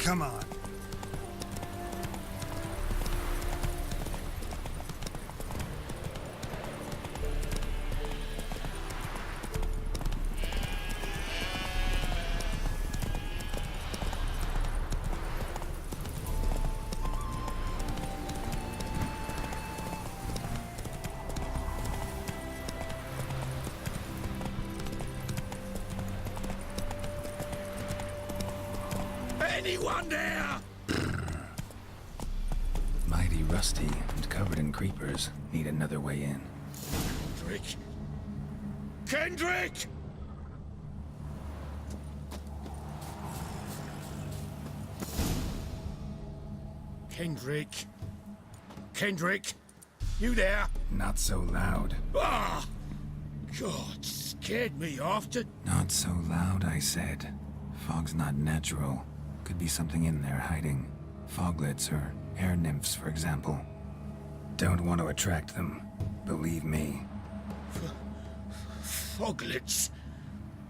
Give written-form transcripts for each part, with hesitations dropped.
Come on. Anyone there? Mighty rusty and covered in creepers. Need another way in. Kendrick? Kendrick! Kendrick? Kendrick? You there? Not so loud. Ah! God, scared me after. Not so loud, I said. Fog's not natural. Could be something in there hiding. Foglets or air nymphs, for example. Don't want to attract them. Believe me. Foglets?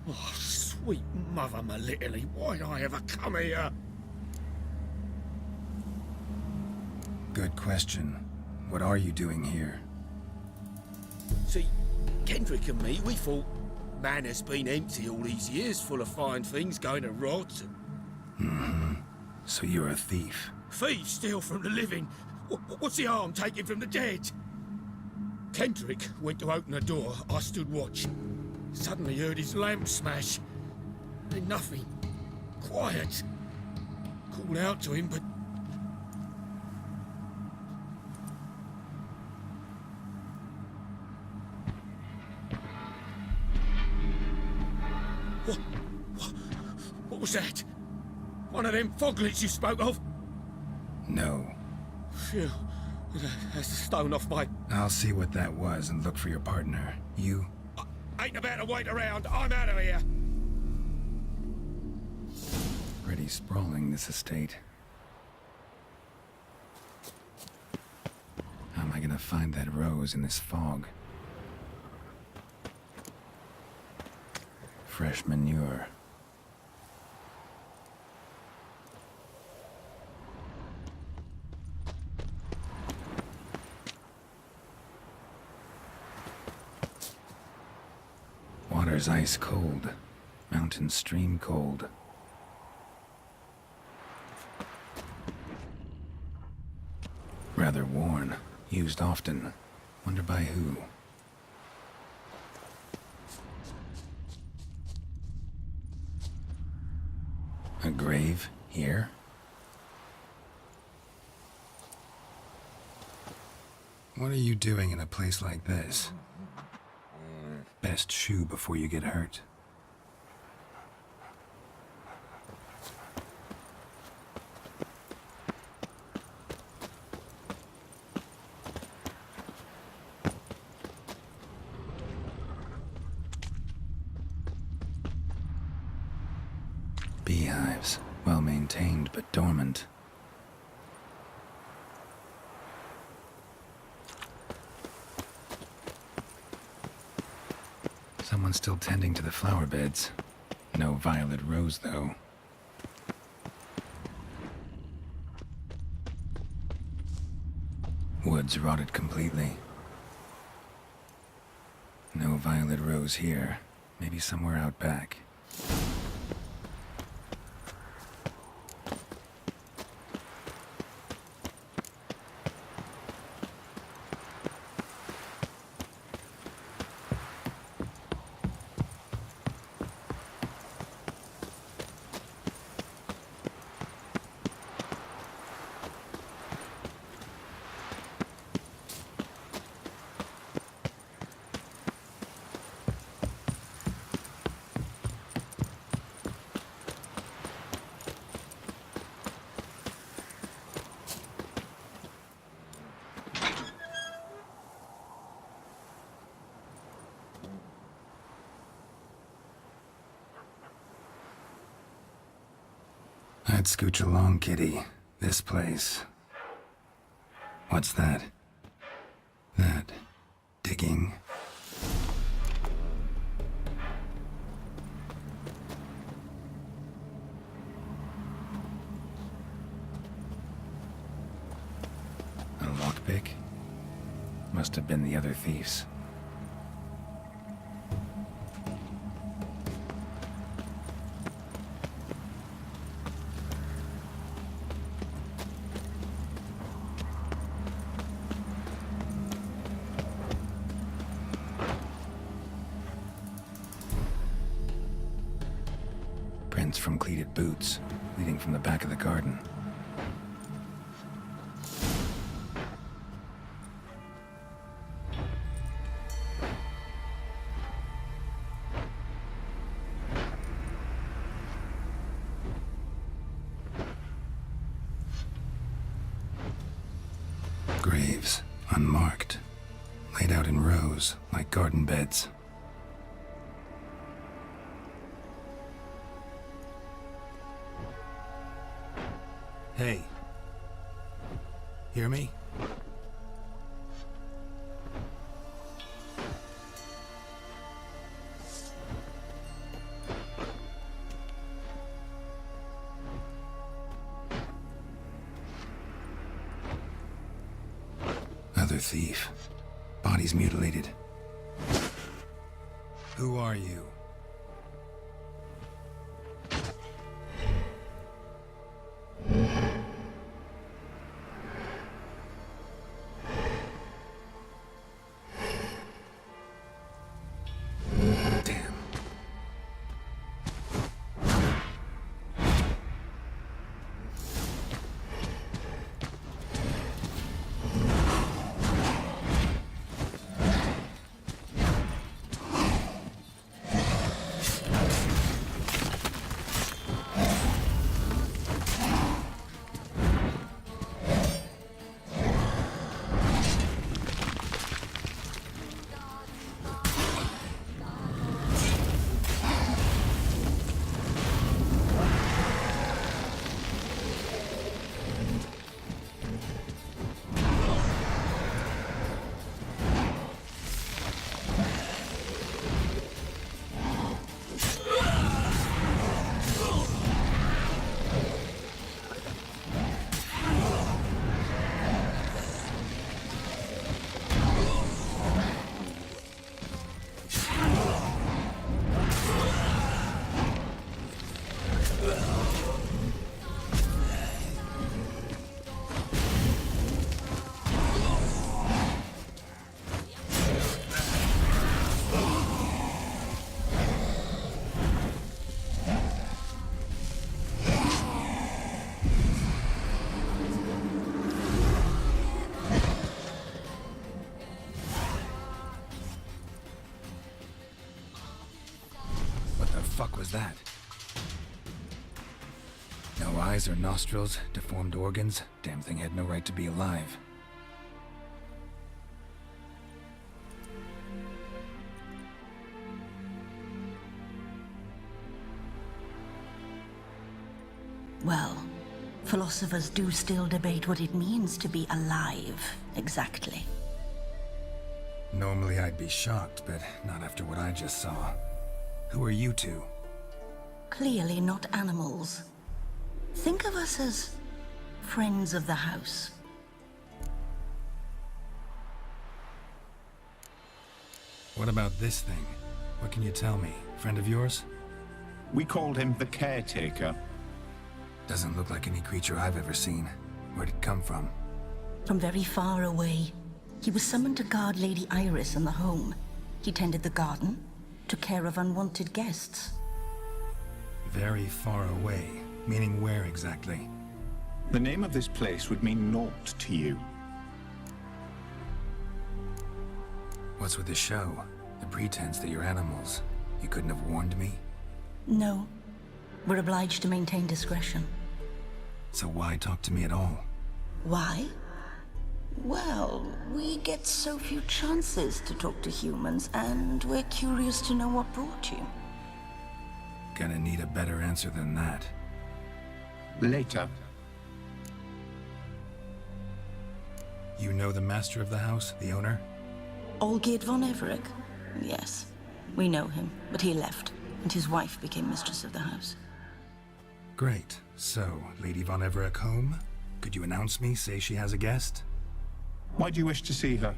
Oh, sweet mother Melitterly, why'd I ever come here? Good question. What are you doing here? See, Kendrick and me, we thought man has been empty all these years, full of fine things going to rot. So you're a thief. Thieves steal from the living. What's the harm taking from the dead? Kendrick went to open the door. I stood watch. Suddenly heard his lamp smash. Then nothing. Quiet. Called out to him, but... What was that? One of them foglets you spoke of? No. Phew. That's a stone off my... I'll see what that was and look for your partner. You? I ain't about to wait around. I'm out of here. Pretty sprawling, this estate. How am I gonna find that rose in this fog? Fresh manure. Water's ice cold. Mountain stream cold. Rather worn. Used often. Wonder by who. A grave here? What are you doing in a place like this? Best shoe before you get hurt. Beehives, well maintained but dormant. Someone's still tending to the flower beds. No violet rose, though. Woods rotted completely. No violet rose here. Maybe somewhere out back. I'd scooch along, kitty. This place. What's that? That. Digging. toothpick? Must have been the other thieves. Prints from cleated boots, leading from the back of the garden. Graves, unmarked, laid out in rows like garden beds. Hey. Hear me? Other thief. Bodies mutilated. Who are you? Damn. Fuck was that? No eyes or nostrils, deformed organs. Damn thing had no right to be alive. Well, philosophers do still debate what it means to be alive, exactly. Normally I'd be shocked, but not after what I just saw. Who are you two? Clearly not animals. Think of us as friends of the house. What about this thing? What can you tell me? Friend of yours? We called him the Caretaker. Doesn't look like any creature I've ever seen. Where'd it come from? From very far away. He was summoned to guard Lady Iris in the home. He tended the garden, took care of unwanted guests. Very far away. Meaning where exactly? The name of this place would mean naught to you. What's with the show? The pretense that you're animals. You couldn't have warned me? No. We're obliged to maintain discretion. So why talk to me at all? Why? Well, we get so few chances to talk to humans, and we're curious to know what brought you. Gonna need a better answer than that. Later. You know the master of the house, the owner? Olgierd von Everec? Yes. We know him, but he left, and his wife became mistress of the house. Great. So, Lady von Everec home? Could you announce me, say she has a guest? Why do you wish to see her?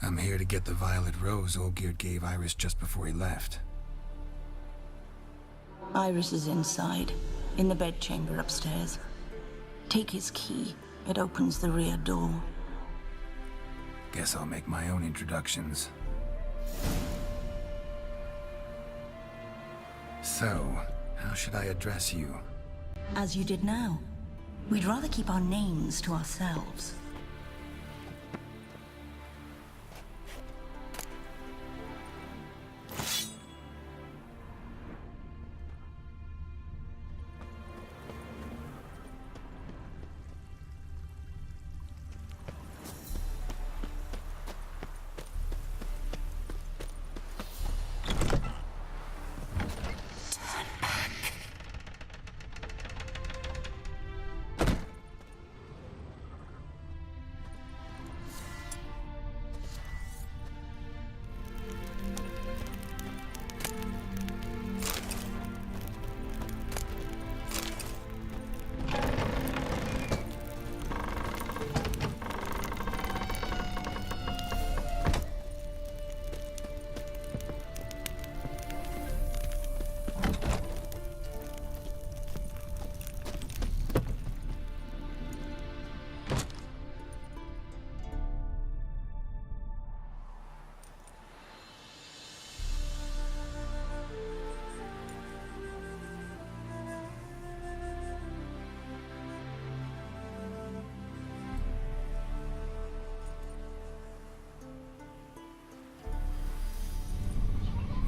I'm here to get the violet rose Olgierd gave Iris just before he left. Iris is inside, in the bedchamber upstairs. Take his key. It opens the rear door. Guess I'll make my own introductions. So, how should I address you? As you did now. We'd rather keep our names to ourselves.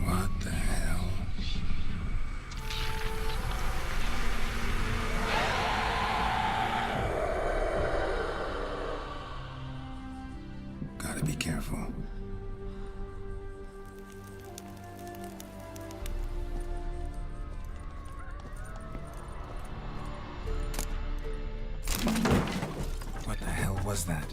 What the hell? Gotta be careful. What the hell was that?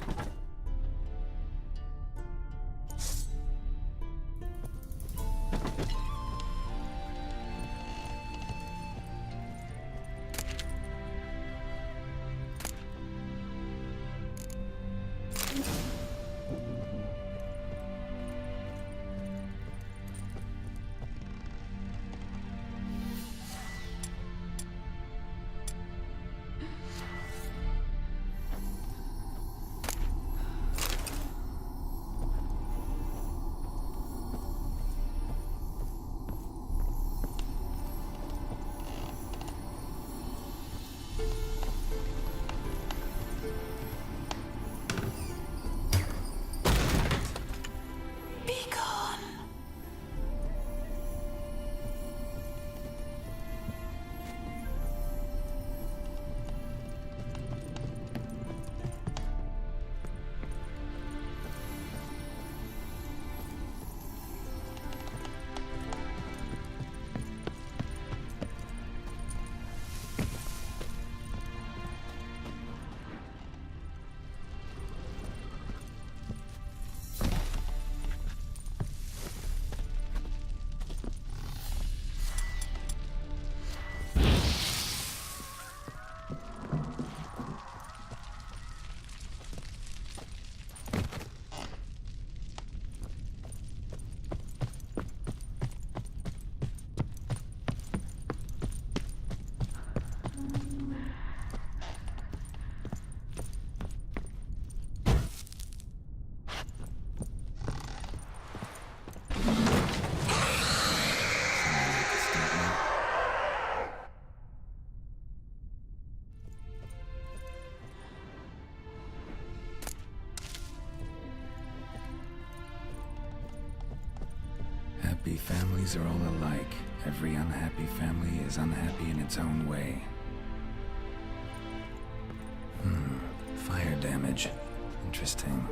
Happy families are all alike. Every unhappy family is unhappy in its own way. Fire damage. Interesting.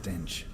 stench.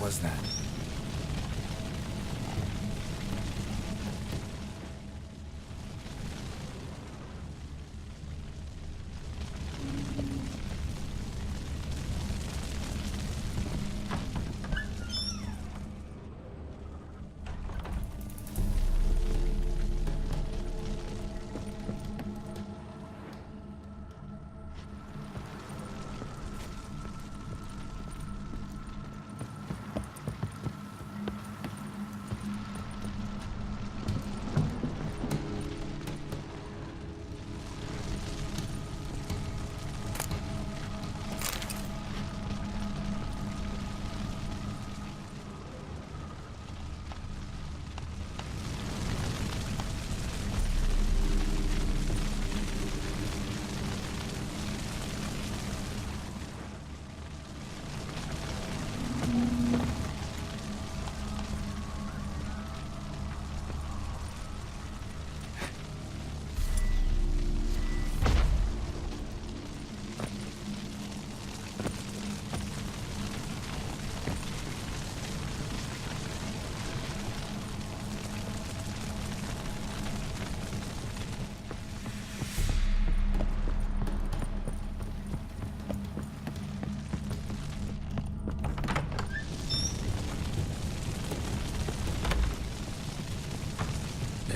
Was that?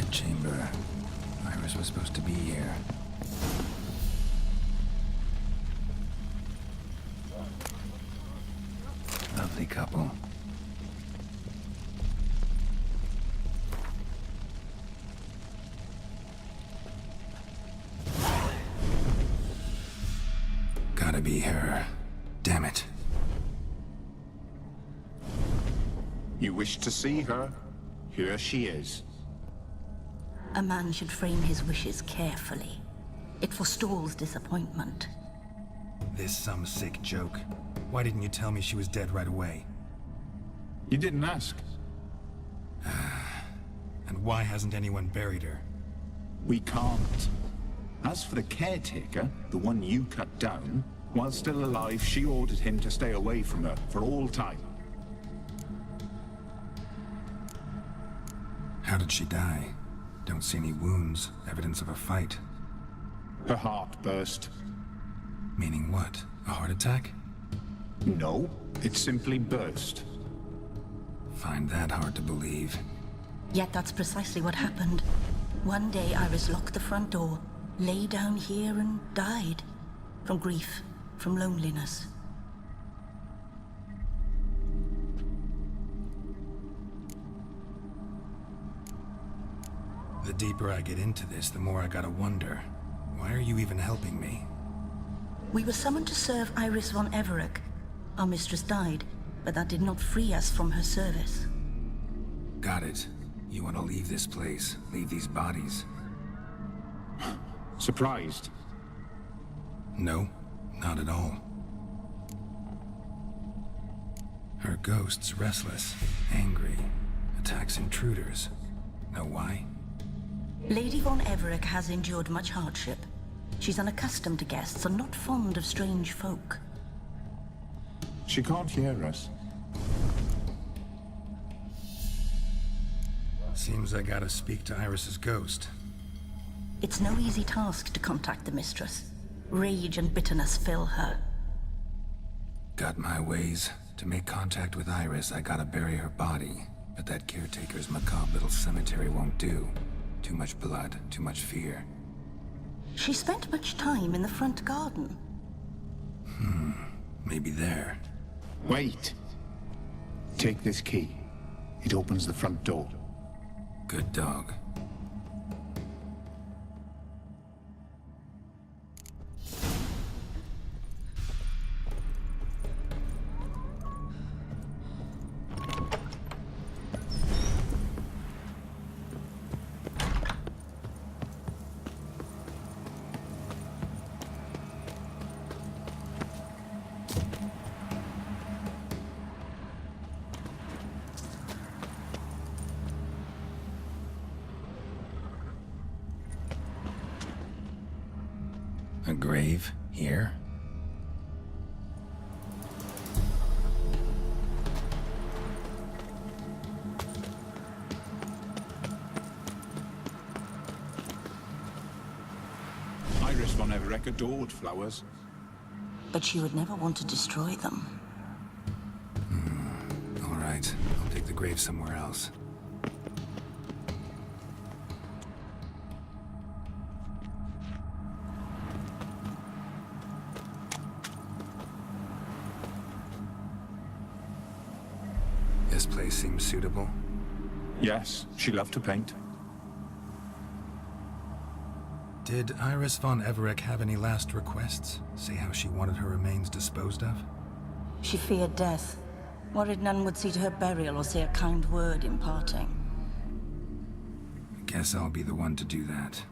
Chamber. Iris was supposed to be here. Lovely couple. Gotta be her. Damn it. You wish to see her? Here she is. A man should frame his wishes carefully. It forestalls disappointment. This some sick joke. Why didn't you tell me she was dead right away? You didn't ask. And why hasn't anyone buried her? We can't. As for the caretaker, the one you cut down, while still alive, she ordered him to stay away from her for all time. How did she die? Don't see any wounds, evidence of a fight. Her heart burst. Meaning what? A heart attack? No, it simply burst. Find that hard to believe. Yet that's precisely what happened. One day Iris locked the front door, lay down here and died. From grief, from loneliness. The deeper I get into this, the more I gotta wonder. Why are you even helping me? We were summoned to serve Iris von Everec. Our mistress died, but that did not free us from her service. Got it. You want to leave this place, leave these bodies? Surprised? No, not at all. Her ghost's restless, angry, attacks intruders. Know why? Lady von Everec has endured much hardship. She's unaccustomed to guests and not fond of strange folk. She can't hear us. Seems I gotta speak to Iris's ghost. It's no easy task to contact the mistress. Rage and bitterness fill her. Got my ways. To make contact with Iris, I gotta bury her body. But that caretaker's macabre little cemetery won't do. Too much blood, too much fear. She spent much time in the front garden. Maybe there. Wait. Take this key. It opens the front door. Good dog. A grave here? Iris von Everec adored flowers. But she would never want to destroy them. All right, I'll take the grave somewhere else. This place seems suitable. Yes, she loved to paint. Did Iris von Everec have any last requests? Say how she wanted her remains disposed of? She feared death. Worried none would see to her burial or say a kind word in parting. Guess I'll be the one to do that.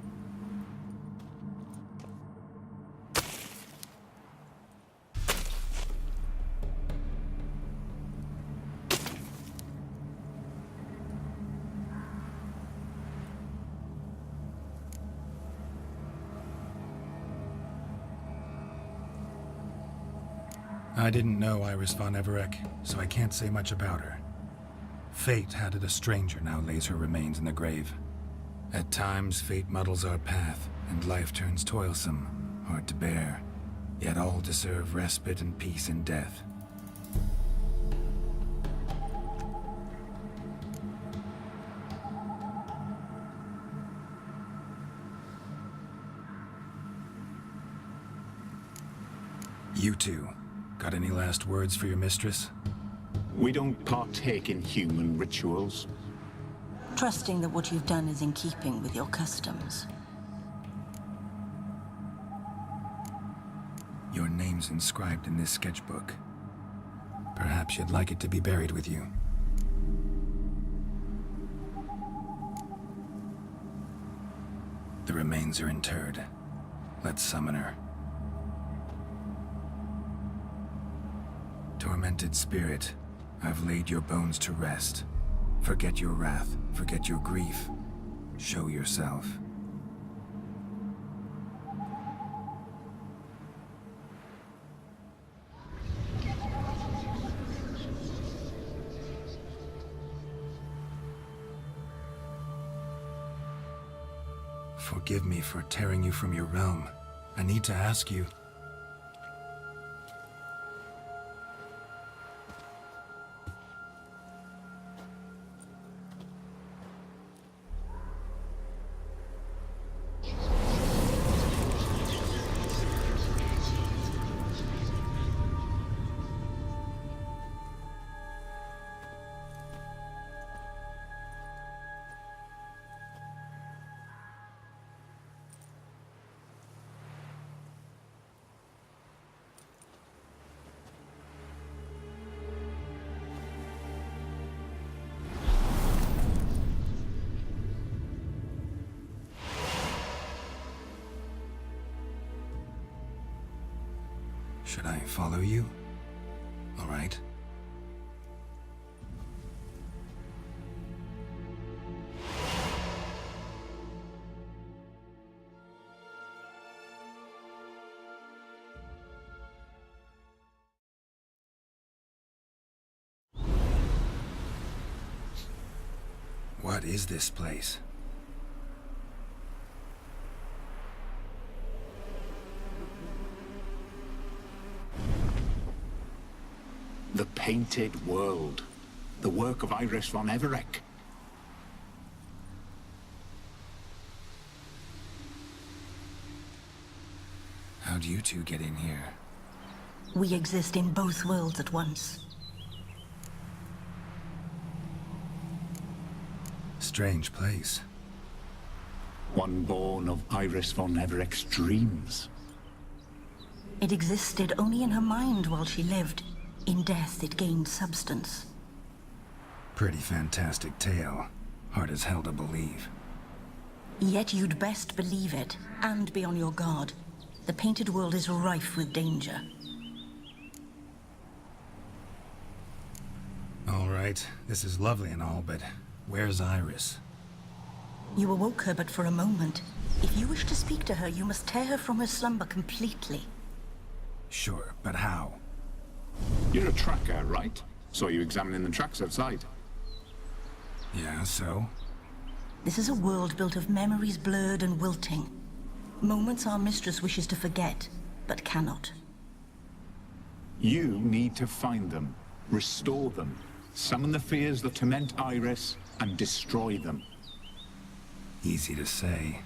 I didn't know Iris von Everec, so I can't say much about her. Fate had it a stranger now lays her remains in the grave. At times, fate muddles our path, and life turns toilsome, hard to bear. Yet all deserve respite and peace in death. You two. Got any last words for your mistress? We don't partake in human rituals. Trusting that what you've done is in keeping with your customs. Your name's inscribed in this sketchbook. Perhaps you'd like it to be buried with you. The remains are interred. Let's summon her. Tormented spirit, I've laid your bones to rest. Forget your wrath, forget your grief. Show yourself. Forgive me for tearing you from your realm. I need to ask you. Should I follow you? All right. What is this place? The Painted World. The work of Iris von Everec. How'd you two get in here? We exist in both worlds at once. Strange place. One born of Iris von Everec's dreams. It existed only in her mind while she lived. In death, it gained substance. Pretty fantastic tale. Hard as hell to believe. Yet you'd best believe it, and be on your guard. The Painted World is rife with danger. All right, this is lovely and all, but where's Iris? You awoke her but for a moment. If you wish to speak to her, you must tear her from her slumber completely. Sure, but how? You're a tracker, right? Saw you examining the tracks outside. Yeah, so? This is a world built of memories blurred and wilting. Moments our mistress wishes to forget, but cannot. You need to find them, restore them, summon the fears that torment Iris, and destroy them. Easy to say.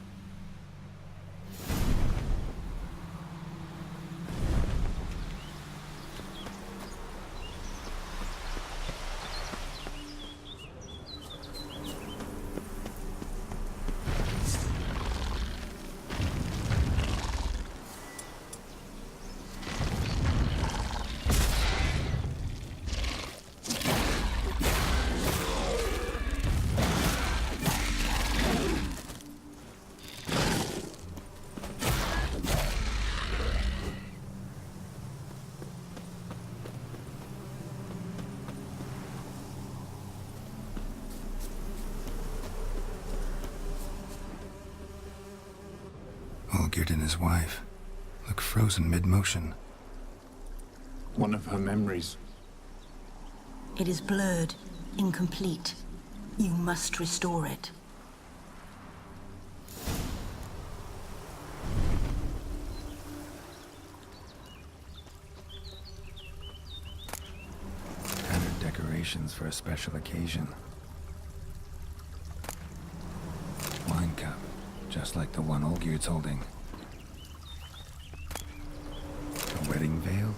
Olgierd and his wife look frozen mid-motion. One of her memories. It is blurred, incomplete. You must restore it. Standard decorations for a special occasion. Wine cup, just like the one Olgierd's holding. A wedding veil?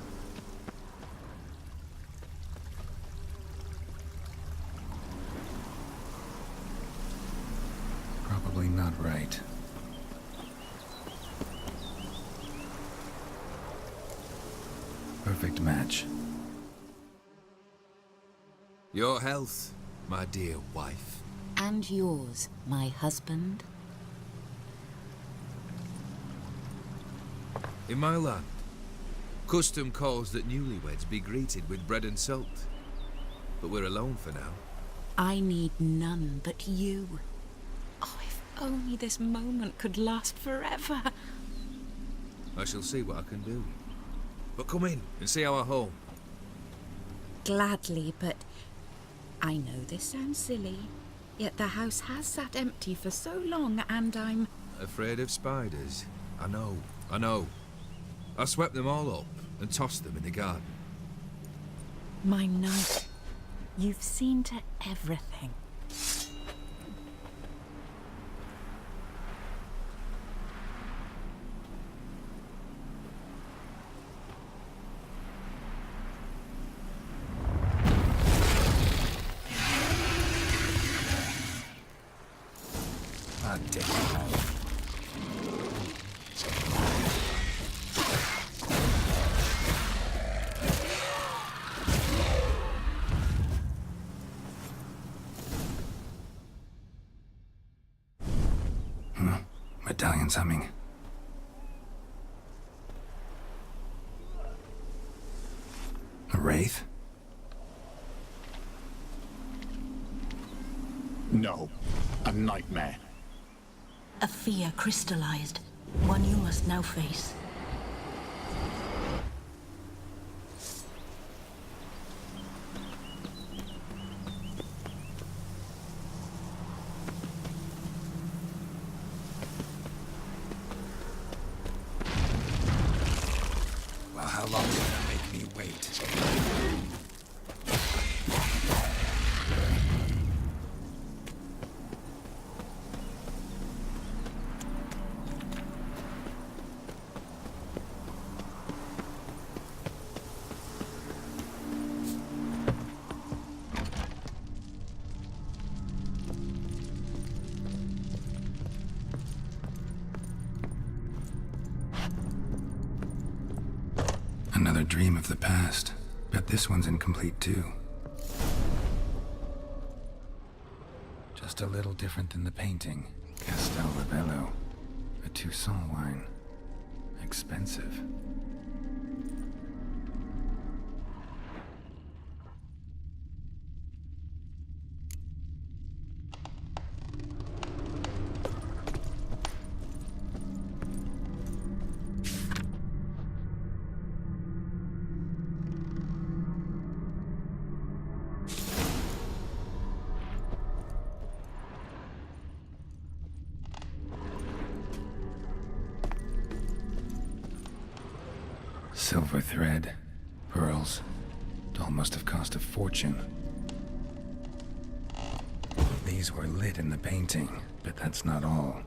Probably not right. Perfect match. Your health, my dear wife. And yours, my husband. In my land, custom calls that newlyweds be greeted with bread and salt. But we're alone for now. I need none but you. Oh, if only this moment could last forever. I shall see what I can do. But come in and see our home. Gladly, but I know this sounds silly, yet the house has sat empty for so long, and I'm Afraid of spiders? I know, I know. I swept them all up and tossed them in the garden. my knight. You've seen to everything. Ah, damn it. Medallion's humming. wraith? No. A nightmare. A fear crystallized, one you must now face. Well, how long is that make me wait? Another dream of the past. Bet this one's incomplete too. Just a little different than the painting. Castel Rebello. A Toussaint wine. Expensive. Silver thread, pearls. It all must have cost a fortune. These were lit in the painting, but that's not all.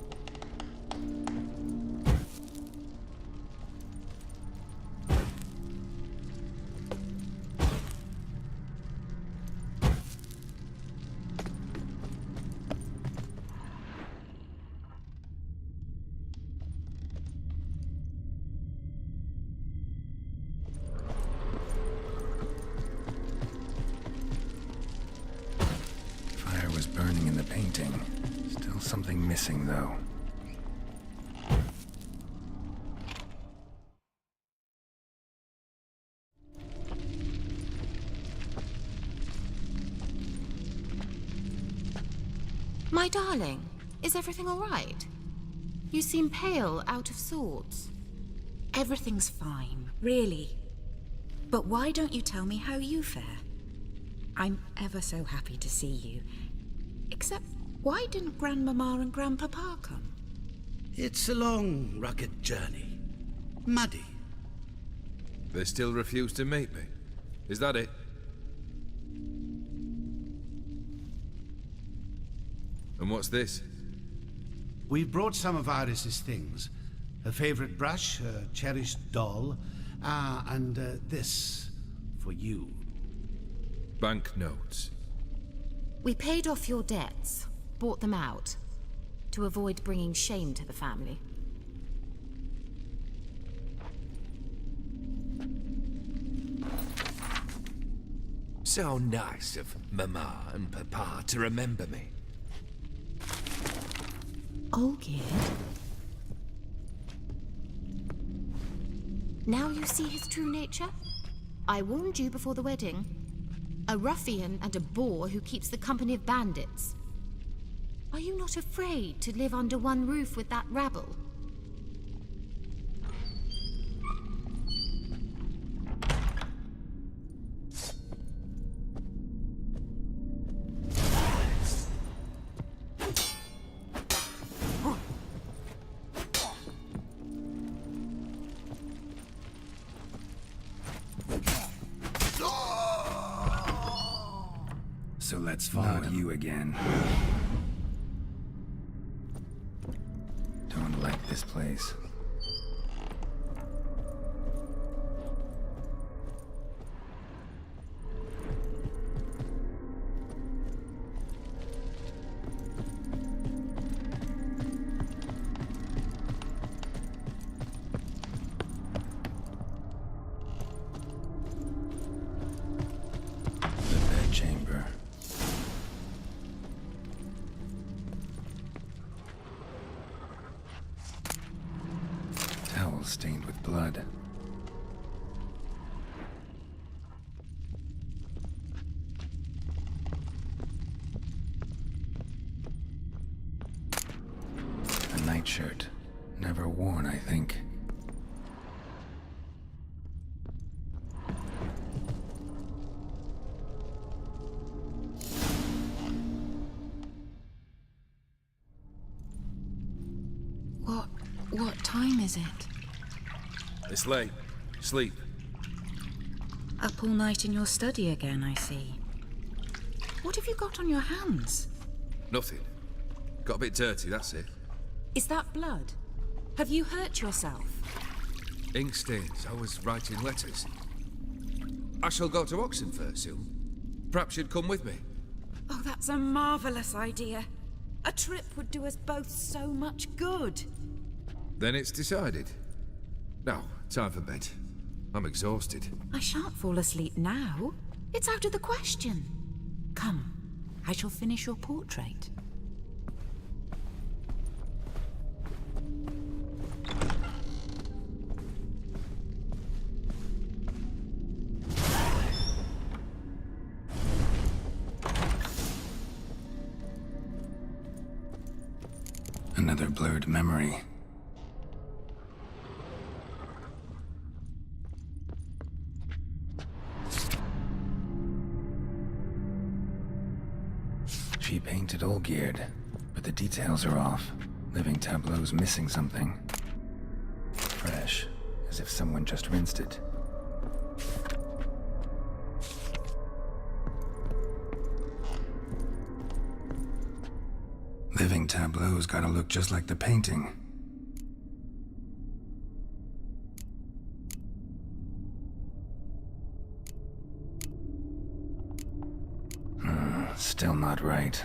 Fire was burning in the painting. Still something missing, though. My darling, is everything all right? You seem pale, out of sorts. Everything's fine, really. But why don't you tell me how you fare? I'm ever so happy to see you. Except, why didn't Grandmama and Grandpapa come? It's a long, rugged journey. Muddy. They still refuse to meet me. Is that it? And what's this? We've brought some of Iris's things. Her favorite brush, her cherished doll, and this for you. Banknotes. We paid off your debts, bought them out, to avoid bringing shame to the family. So nice of Mama and Papa to remember me. Olgierd? Now you see his true nature? I warned you before the wedding. A ruffian and a boor who keeps the company of bandits. Are you not afraid to live under one roof with that rabble? So let's follow you again. Don't like this place. The bedchamber. Towel stained with blood. nightshirt. Never worn, I think. What time is it? It's late. Sleep. Up all night in your study again, I see. What have you got on your hands? Nothing. Got a bit dirty, that's it. Is that blood? Have you hurt yourself? Ink stains. I was writing letters. I shall go to Oxenfurt soon. Perhaps you'd come with me. Oh, that's a marvelous idea. A trip would do us both so much good. Then it's decided. Now, time for bed. I'm exhausted. I shan't fall asleep now. It's out of the question. Come, I shall finish your portrait. Another blurred memory. She painted Olgierd, but the details are off. Living tableau's missing something. Fresh, as if someone just rinsed it. Living tableau's gotta look just like the painting. Still not right.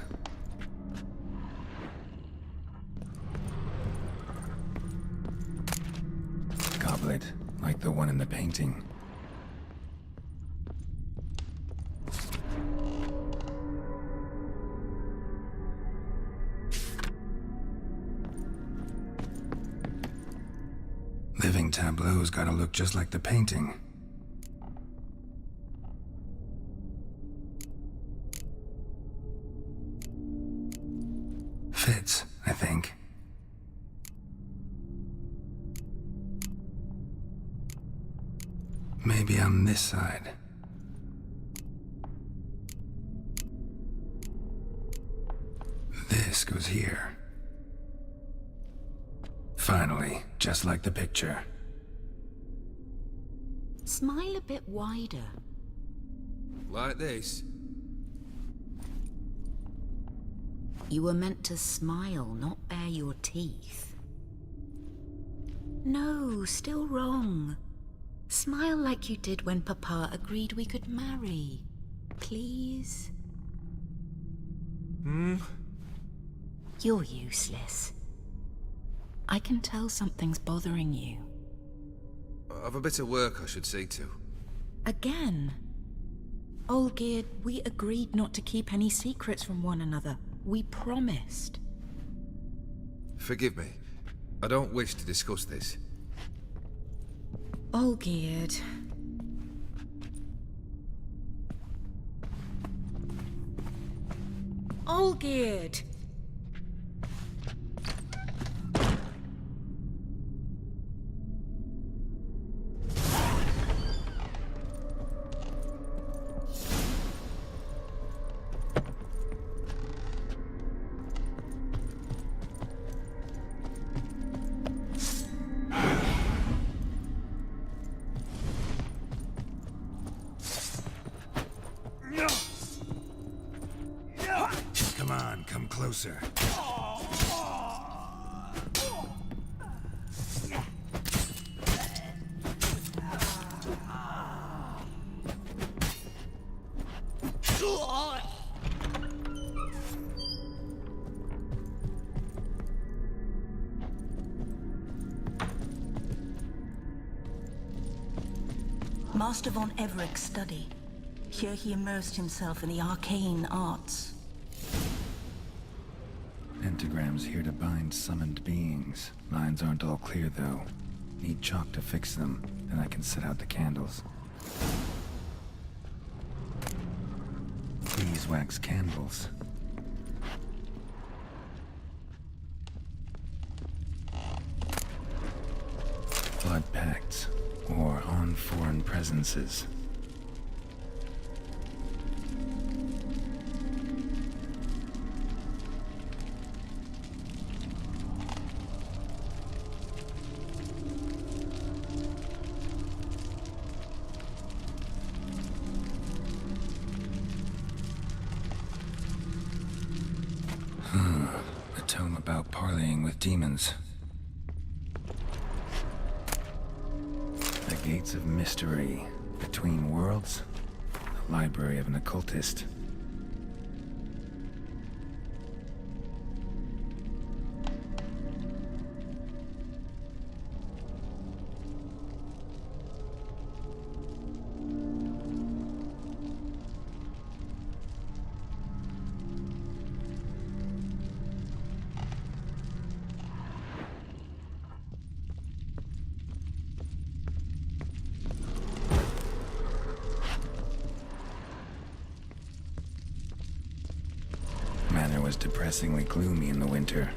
Goblet, like the one in the painting. Living tableau's gotta look just like the painting. Fits, I think. Maybe on this side. This goes here. Finally, just like the picture. Smile a bit wider. Like this. You were meant to smile, not bare your teeth. No, still wrong. Smile like you did when Papa agreed we could marry. Please? You're useless. I can tell something's bothering you. I've a bit of work I should see to. Again? Olgierd, we agreed not to keep any secrets from one another. We promised. Forgive me. I don't wish to discuss this. Olgierd. Olgierd! Come on, come closer. Master von Everec's study. Here he immersed himself in the arcane arts. Pentagrams here to bind summoned beings. Lines aren't all clear, though. Need chalk to fix them, then I can set out the candles. Beeswax candles. foreign presences. A tome about parleying with demons. The Gates of Mystery. Between Worlds. The Library of an Occultist. Manor was depressingly gloomy in the winter.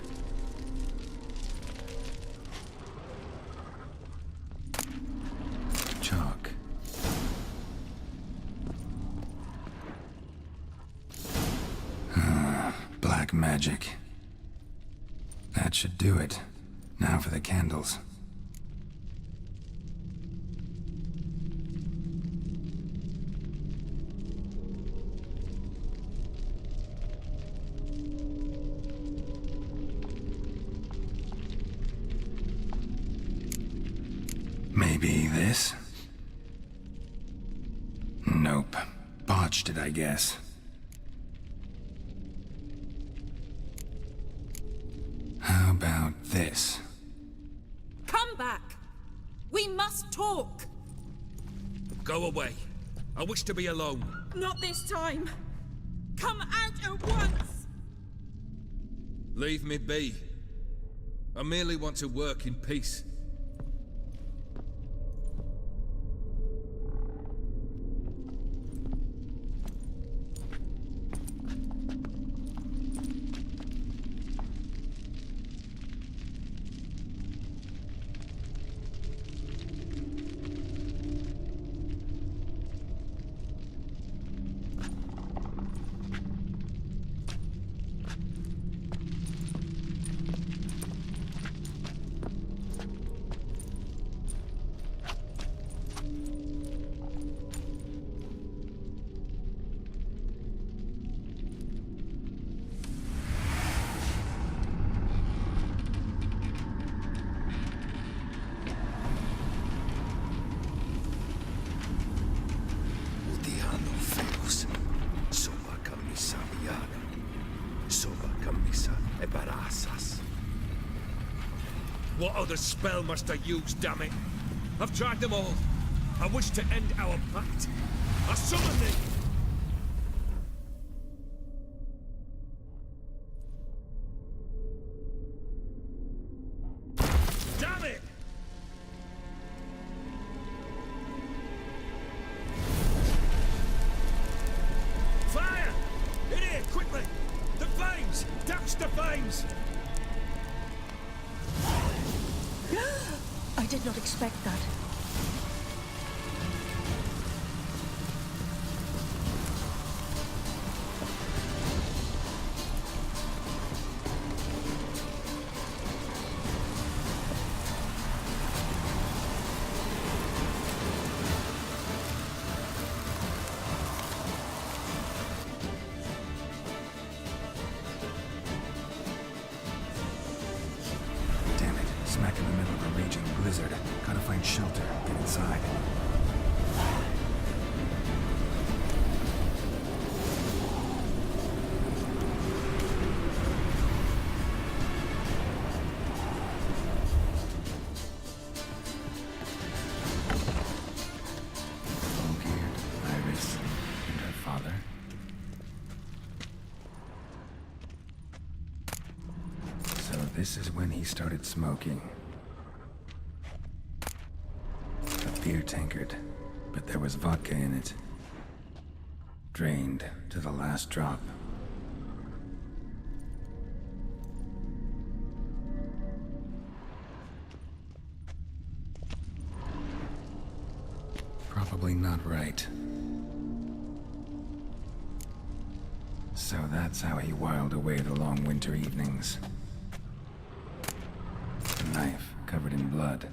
Chalk. Black magic. That should do it. Now for the candles. Maybe this? Nope. Botched it, I guess. How about this? Come back! We must talk! Go away. I wish to be alone. Not this time! Come out at once! Leave me be. I merely want to work in peace. What other spell must I use, damn it? I've tried them all. I wish to end our pact. I summon thee! Damn it! Fire! In here, quickly! The flames! Douse the flames! I did not expect that. Damn it. Smack in the middle of a raging blizzard. Gotta find shelter. Get inside. Olgierd, Iris, and her father. So this is when he started smoking. A beer tankard, but there was vodka in it. Drained to the last drop. not right. So that's how he whiled away the long winter evenings. A knife covered in blood.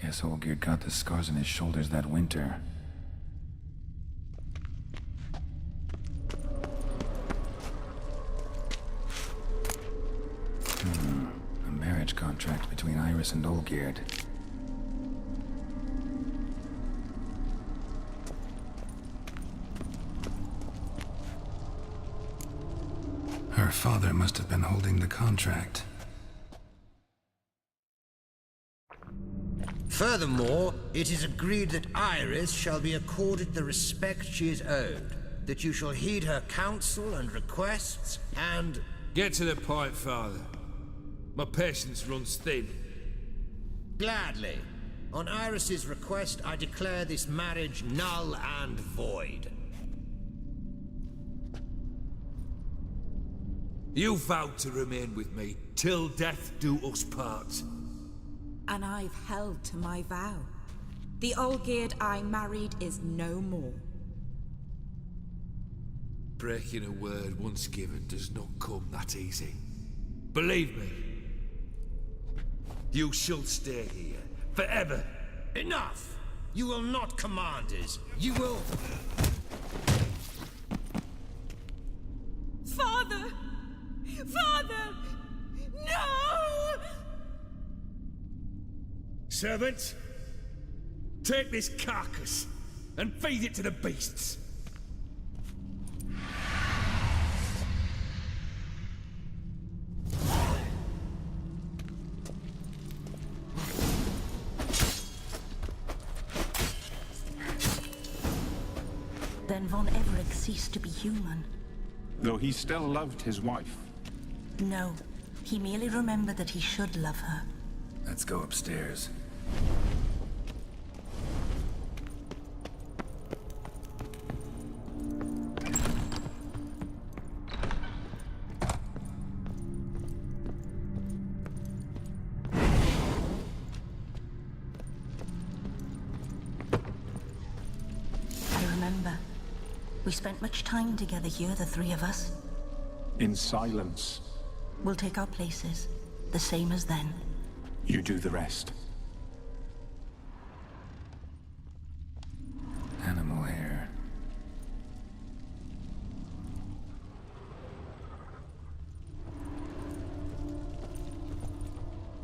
Guess Olgierd got the scars on his shoulders that winter. A marriage contract between Iris and Olgierd. Her father must have been holding the contract. Furthermore, it is agreed that Iris shall be accorded the respect she is owed, that you shall heed her counsel and requests, and... Get to the point, Father. My patience runs thin. Gladly. On Iris's request, I declare this marriage null and void. You vowed to remain with me till death do us part. And I've held to my vow. The Olgierd I married is no more. Breaking a word once given does not come that easy. Believe me. You shall stay here, forever. Enough! You will not command us. You will... Father! Father! No! Servants, take this carcass and feed it to the beasts. Then von Everec ceased to be human. Though he still loved his wife. No, he merely remembered that he should love her. Let's go upstairs. I remember. We spent much time together here, the three of us. In silence. We'll take our places, the same as then. You do the rest. Animal hair.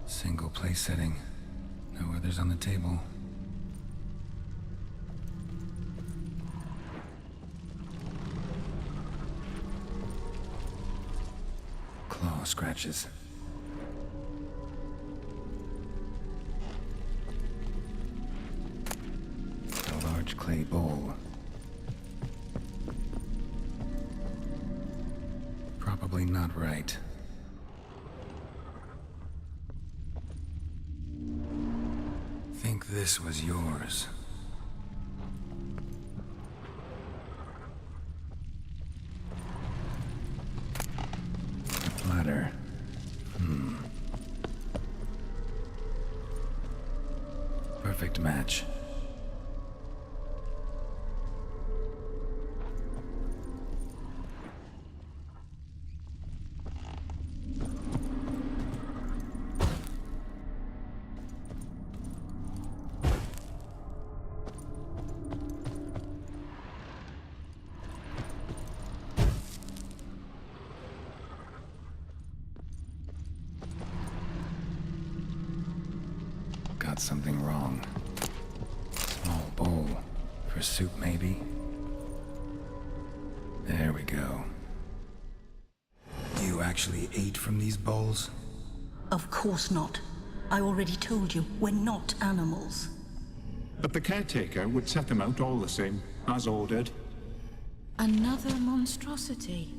Single place setting. No others on the table. Claw scratches. A large clay bowl. Probably not right. Think this was yours. A platter. Perfect match. Got something wrong. Small bowl. For soup, maybe? There we go. You actually ate from these bowls? Of course not. I already told you, we're not animals. But the caretaker would set them out all the same, as ordered. Another monstrosity.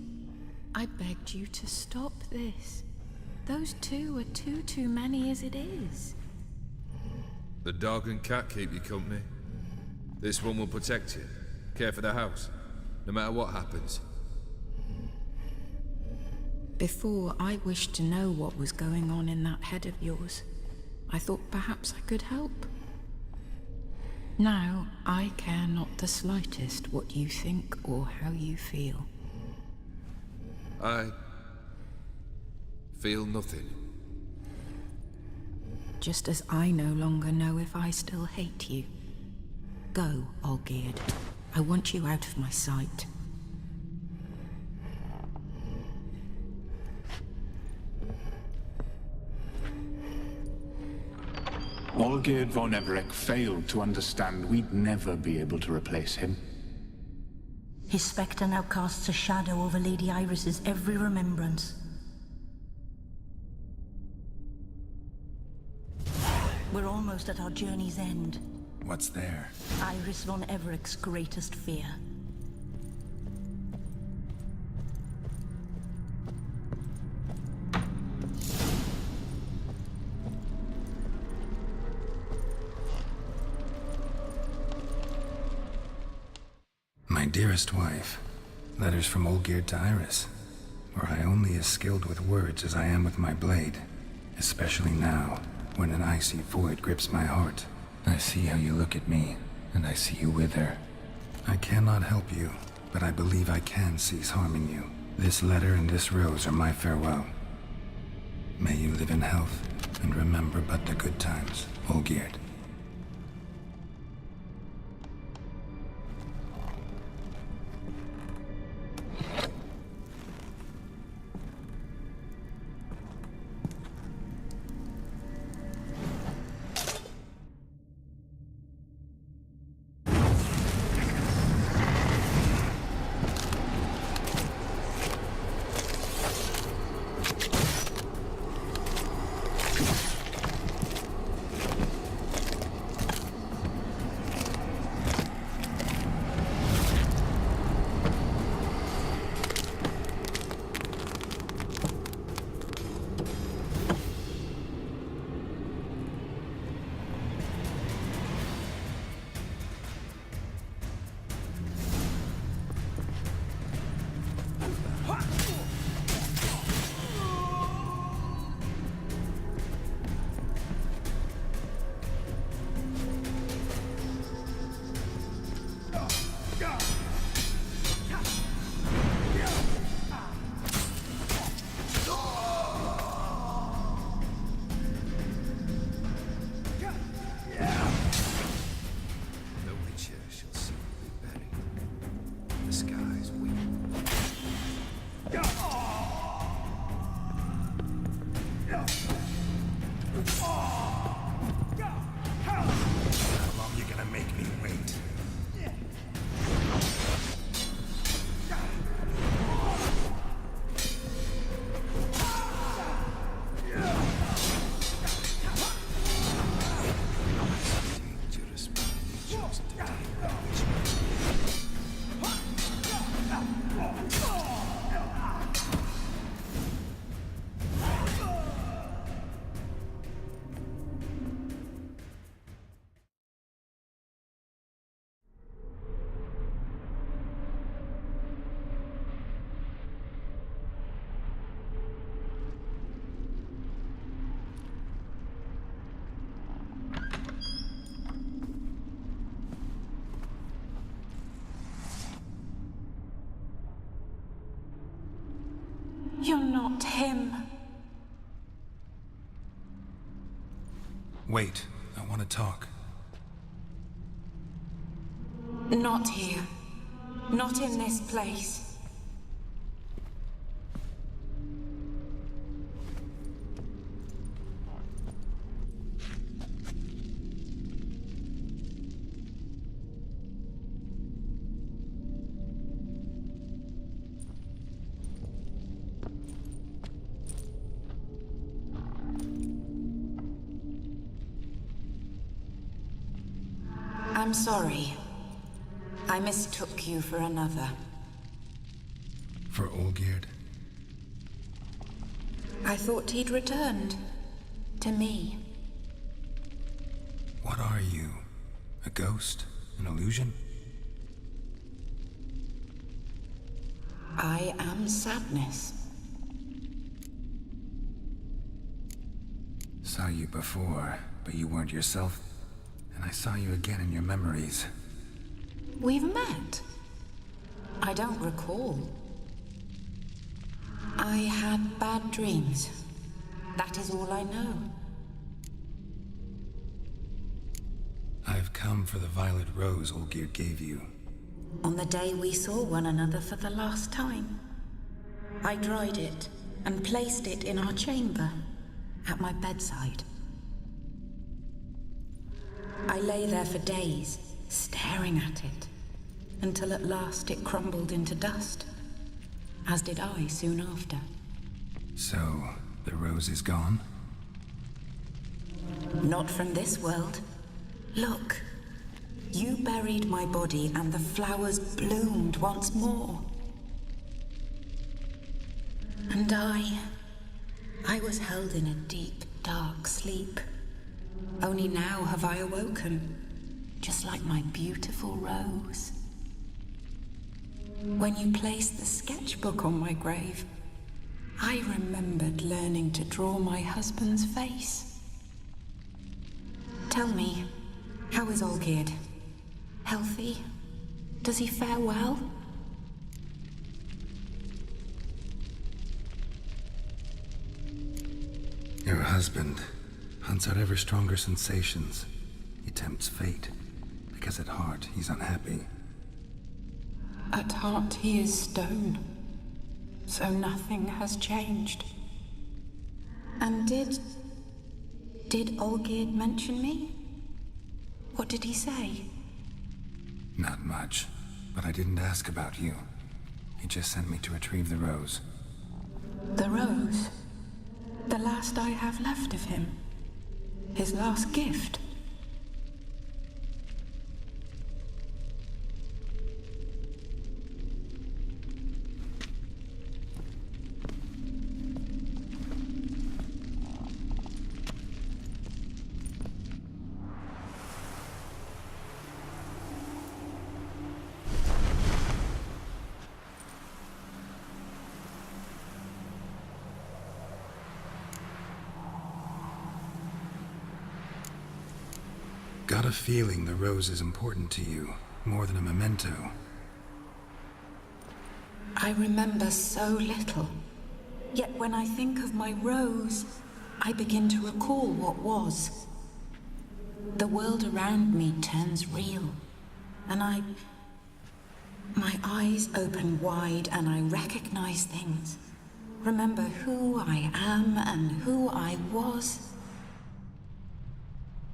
I begged you to stop this. Those two are too many as it is. The dog and cat keep you company. This one will protect you, care for the house, no matter what happens. Before, I wished to know what was going on in that head of yours. I thought perhaps I could help. Now, I care not the slightest what you think or how you feel. I feel nothing. Just as I no longer know if I still hate you. Go, Olgierd. I want you out of my sight. Olgierd von Everec failed to understand we'd never be able to replace him. His spectre now casts a shadow over Lady Iris's every remembrance. We're almost at our journey's end. What's there? Iris von Everec's greatest fear. My dearest wife. Letters from Olgierd to Iris. Were I only as skilled with words as I am with my blade. Especially now, when an icy void grips my heart. I see how you look at me, and I see you wither. I cannot help you, but I believe I can cease harming you. This letter and this rose are my farewell. May you live in health, and remember but the good times, Olgierd. You're not him. Wait, I want to talk. Not here. Not in this place. I'm sorry. I mistook you for another. For Olgierd? I thought he'd returned. To me. What are you? A ghost? An illusion? I am sadness. Saw you before, but you weren't yourself. and I saw you again in your memories. We've met? I don't recall. I had bad dreams. That is all I know. I've come for the violet rose Olgierd gave you. On the day we saw one another for the last time, I dried it and placed it in our chamber, at my bedside. I lay there for days, staring at it, until at last it crumbled into dust, as did I soon after. So, the rose is gone? Not from this world. Look, you buried my body and the flowers bloomed once more. And I was held in a deep, dark sleep. Only now have I awoken, just like my beautiful rose. When you placed the sketchbook on my grave, I remembered learning to draw my husband's face. Tell me, how is Olgierd? Healthy? Does he fare well? Your husband hunts out ever stronger sensations. He tempts fate, because at heart he's unhappy. At heart he is stone, so nothing has changed. And did Olgierd mention me? What did he say? Not much, but I didn't ask about you. He just sent me to retrieve the rose. The rose? The last I have left of him? His last gift? Got a feeling the rose is important to you, more than a memento. I remember so little. Yet when I think of my rose, I begin to recall what was. The world around me turns real, and my eyes open wide and I recognize things. Remember who I am and who I was.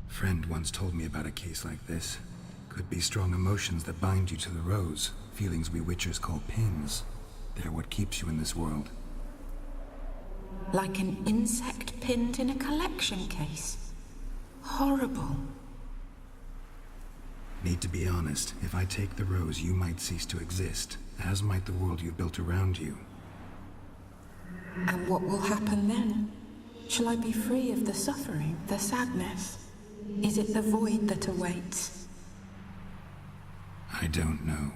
Friend once told me about a case like this. Could be strong emotions that bind you to the rose, feelings we witchers call pins. They're what keeps you in this world. Like an insect pinned in a collection case. Horrible. Need to be honest, if I take the rose, you might cease to exist, as might the world you've built around you. And what will happen then? Shall I be free of the suffering, the sadness? Is it the void that awaits? I don't know.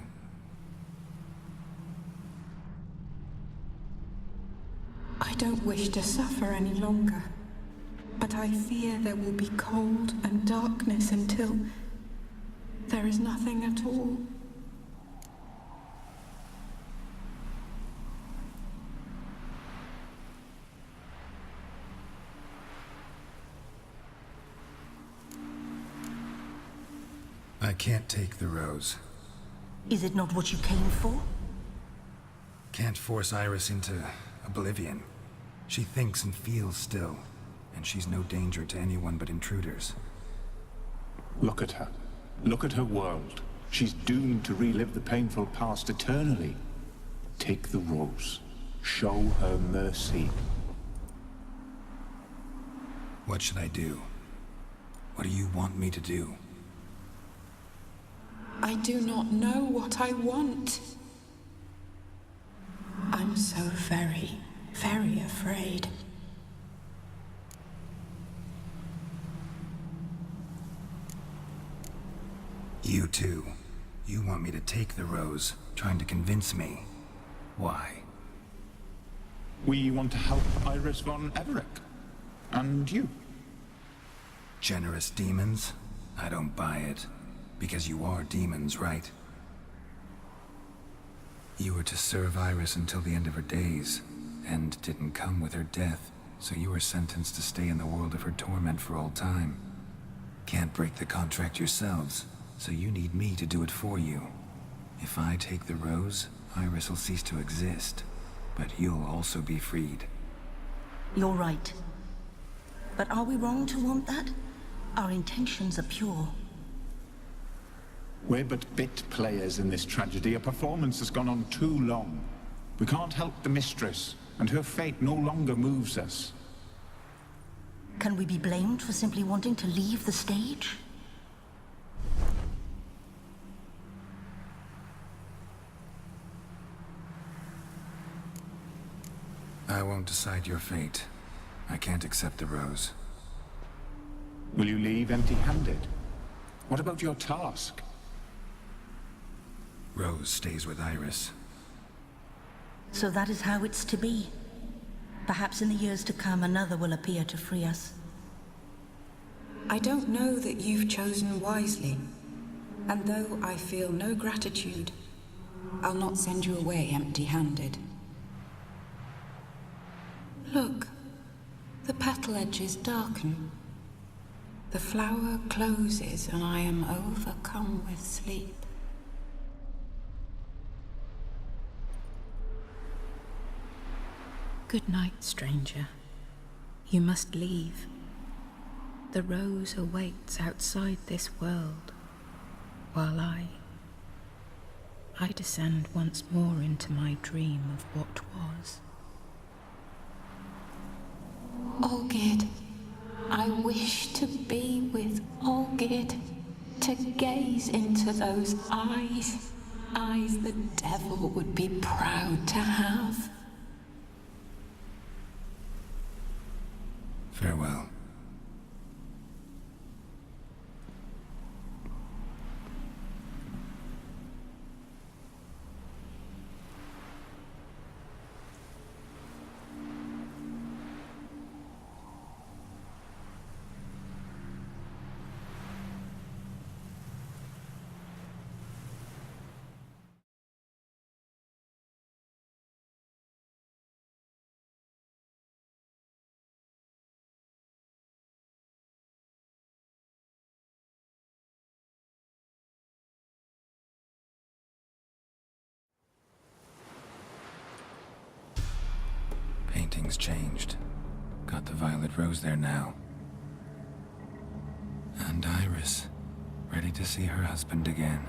I don't wish to suffer any longer, but I fear there will be cold and darkness until there is nothing at all. I can't take the rose. Is it not what you came for? Can't force Iris into oblivion. She thinks and feels still, and she's no danger to anyone but intruders. Look at her. Look at her world. She's doomed to relive the painful past eternally. Take the rose. Show her mercy. What should I do? What do you want me to do? I do not know what I want. I'm so very, very afraid. You too. You want me to take the rose, trying to convince me. Why? We want to help Iris von Everec. And you. Generous demons? I don't buy it. Because you are demons, right? You were to serve Iris until the end of her days. End didn't come with her death, so you were sentenced to stay in the world of her torment for all time. Can't break the contract yourselves, so you need me to do it for you. If I take the rose, Iris will cease to exist, but you'll also be freed. You're right. But are we wrong to want that? Our intentions are pure. We're but bit players in this tragedy. A performance has gone on too long. We can't help the mistress, and her fate no longer moves us. Can we be blamed for simply wanting to leave the stage? I won't decide your fate. I can't accept the rose. Will you leave empty-handed? What about your task? Rose stays with Iris. So that is how it's to be. Perhaps in the years to come, another will appear to free us. I don't know that you've chosen wisely. And though I feel no gratitude, I'll not send you away empty-handed. Look, the petal edges darken. The flower closes and I am overcome with sleep. Good night, stranger. You must leave. The rose awaits outside this world, while I descend once more into my dream of what was. Olgierd, I wish to be with Olgierd, to gaze into those eyes, eyes the devil would be proud to have. Farewell. Painting's changed. Got the violet rose there now. And Iris, ready to see her husband again.